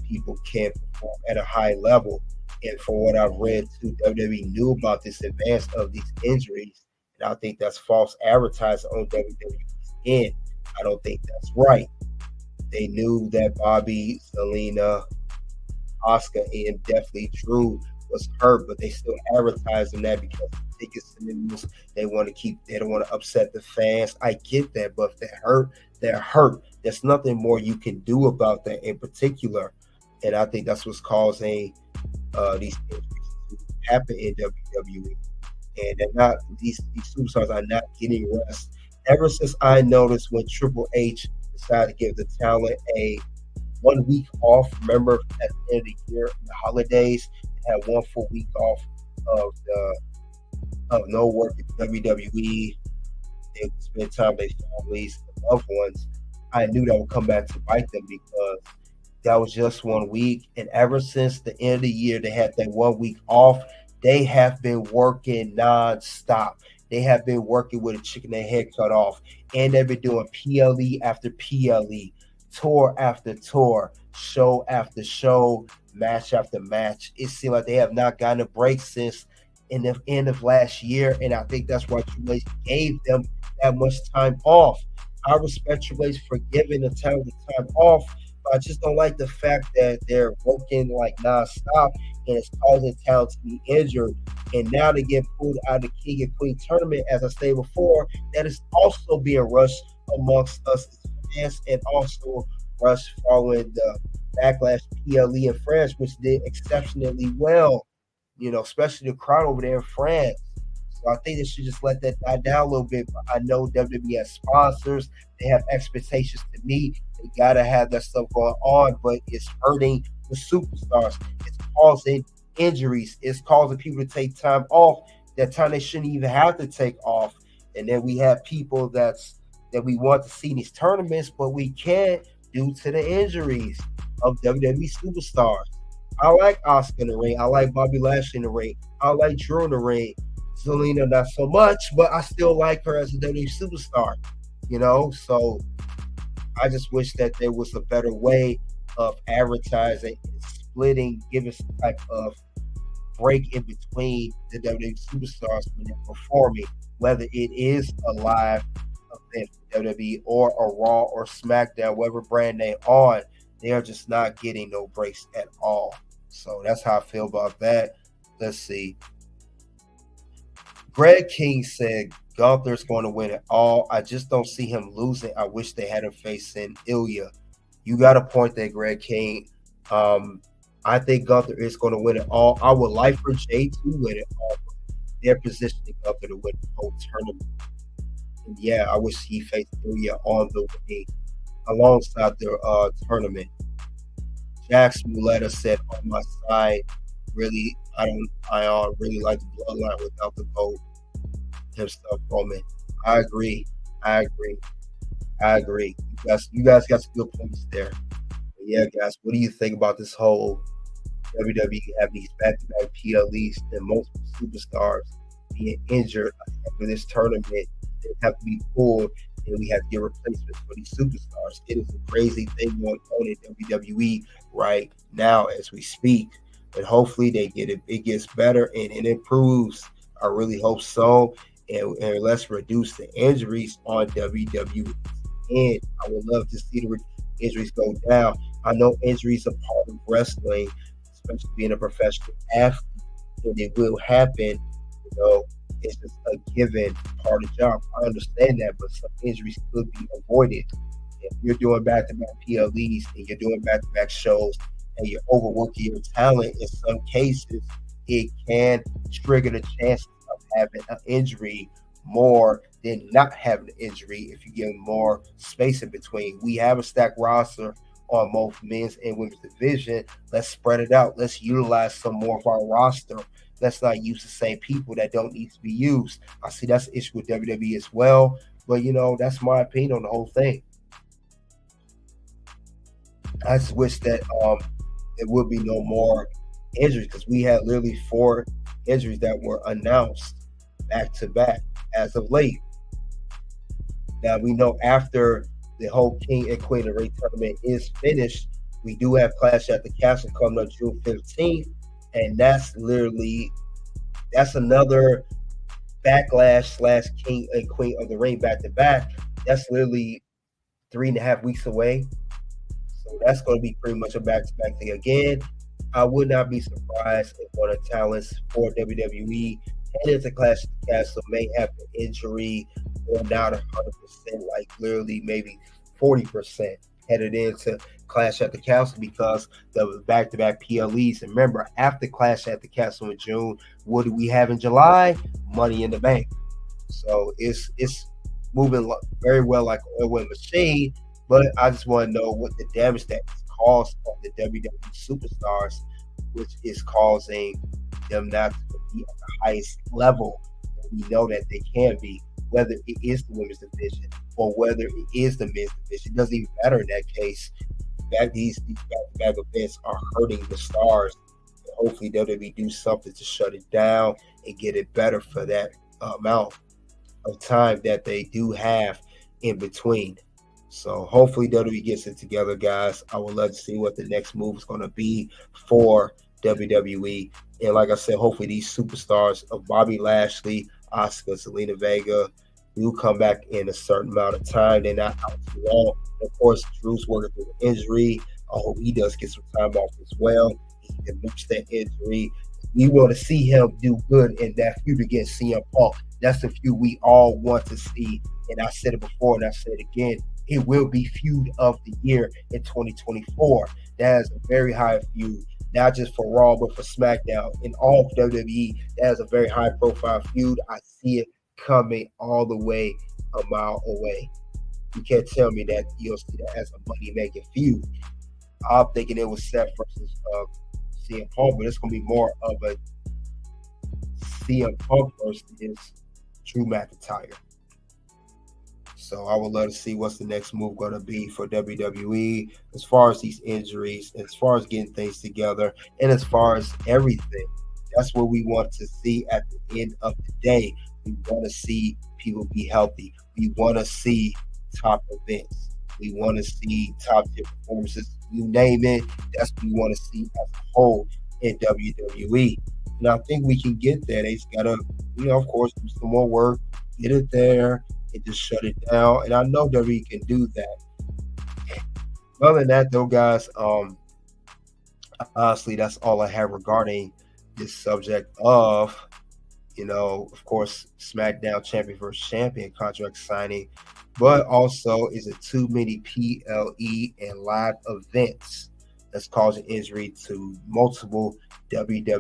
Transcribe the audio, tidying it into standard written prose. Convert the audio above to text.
people can't perform at a high level. And from what I've read too, WWE knew about this advance of these injuries. And I think that's false advertising on WWE's end. I don't think that's right. They knew that Bobby, Zelina, Asuka, and definitely Drew was hurt, but they still advertising that because tickets and the news they want to keep. They don't want to upset the fans. I get that, but if they're hurt, they're hurt. There's nothing more you can do about that in particular, and I think that's what's causing these injuries to happen in WWE. And they're not these superstars are not getting rest. Ever since I noticed when Triple H decided to give the talent a 1 week off. Remember, at the end of the year, the holidays, they had one full week off of the of no work at WWE. They would spend time with their families, and loved ones. I knew that would come back to bite them because that was just 1 week. And ever since the end of the year, they had that 1 week off. They have been working nonstop. They have been working with a chicken their head cut off. And they've been doing PLE after PLE, tour after tour, show after show, match after match. It seems like they have not gotten a break since in the end of last year. And I think that's why Triple H gave them that much time off. I respect Triple H for giving the talent the time off, but I just don't like the fact that they're working like nonstop and it's causing talent to be injured. And now they get pulled out of the King and Queen tournament, as I stated before, that is also being rushed amongst us as fans and also rushed following the Backlash PLE in France, which did exceptionally well, especially the crowd over there in France. So I think they should just let that die down a little bit. But I know WWE has sponsors; they have expectations to meet. They gotta have that stuff going on, but it's hurting the superstars. It's causing injuries. It's causing people to take time off. That time they shouldn't even have to take off. And then we have people that we want to see in these tournaments, but we can't due to the injuries of WWE superstars. I like Asuka in the ring. I like Bobby Lashley in the ring. I like Drew in the ring. Zelina not so much, but I still like her as a WWE superstar. So I just wish that there was a better way of advertising and splitting, giving some type of break in between the WWE superstars when they're performing, whether it is a live event for WWE or a Raw or SmackDown, whatever brand they on, they are just not getting no breaks at all. So that's how I feel about that. Let's see. Greg King said Gunther's going to win it all. I just don't see him losing. I wish they had him facing Ilya. You got a point there, Greg King. I think Gunther is going to win it all. I would like for Jay to win it all. They're positioning Gunther to win the whole tournament. And yeah, I wish he faced Ilya on the way alongside the tournament. Jax Muleta said on my side, really, I really like the bloodline without the gold himself, Roman. I agree. You guys got some good points there. But yeah, guys, what do you think about this whole WWE having these back-to-back PLEs and multiple superstars being injured after this tournament? They have to be pulled, and we have to get replacements for these superstars. It is a crazy thing going on in WWE right now as we speak. And hopefully it gets better and it improves. I really hope so. And let's reduce the injuries on WWE. And I would love to see the injuries go down. I know injuries are part of wrestling, especially being a professional athlete, and it will happen. It's just a given part of the job. I understand that, but some injuries could be avoided. If you're doing back-to-back PLEs and you're doing back-to-back shows and you're overworking your talent, in some cases, it can trigger the chances of having an injury more than not having an injury if you give more space in between. We have a stacked roster on both men's and women's division. Let's spread it out. Let's utilize some more of our roster. Let's not use the same people that don't need to be used. I see that's an issue with WWE as well. But, that's my opinion on the whole thing. I just wish that there would be no more injuries because we had literally 4 injuries that were announced back to back as of late. Now we know after the whole King and Queen of the Ring tournament is finished, We do have Clash at the Castle coming up June 15th, and that's another Backlash / King and Queen of the Ring back to back. That's literally 3.5 weeks away. So that's going to be pretty much a back-to-back thing again. I would not be surprised if one of the talents for WWE headed into Clash of the Castle may have an injury or not 100%, like literally maybe 40% headed into Clash at the Castle because the back-to-back PLEs. And remember, after Clash at the Castle in June, what do we have in July? Money in the Bank. So it's moving very well like an oil machine. But I just want to know what the damage that is caused on the WWE superstars, which is causing them not to be at the highest level that we know that they can be, whether it is the women's division or whether it is the men's division. It doesn't even matter in that case. These back-to-back events are hurting the stars. And hopefully WWE do something to shut it down and get it better for that amount of time that they do have in between. So hopefully WWE gets it together, guys. I would love to see what the next move is going to be for WWE. And like I said, hopefully these superstars of Bobby Lashley, Asuka, Zelina Vega do come back in a certain amount of time. They're not out too long. And of course, Drew's working through an injury. I hope he does get some time off as well. He can nurse that injury. We want to see him do good in that feud against CM Punk. That's the feud we all want to see. And I said it before and I said it again. It will be feud of the year in 2024. That is a very high feud, not just for Raw, but for SmackDown. In all of WWE, that is a very high profile feud. I see it coming all the way a mile away. You can't tell me that you'll see that as a money-making feud. I'm thinking it was Seth versus CM Punk, but it's going to be more of a CM Punk versus Drew McIntyre. So I would love to see what's the next move going to be for WWE as far as these injuries, as far as getting things together, and as far as everything. That's what we want to see at the end of the day. We want to see people be healthy. We want to see top events. We want to see top tier performances. You name it, that's what we want to see as a whole in WWE. And I think we can get there. They just got to, of course, do some more work, get it there, and just shut it down. And I know WWE can do that. Other than that, though, guys, honestly, that's all I have regarding this subject of, of course, SmackDown champion versus champion contract signing, but also is it too many PLE and live events that's causing injury to multiple WWE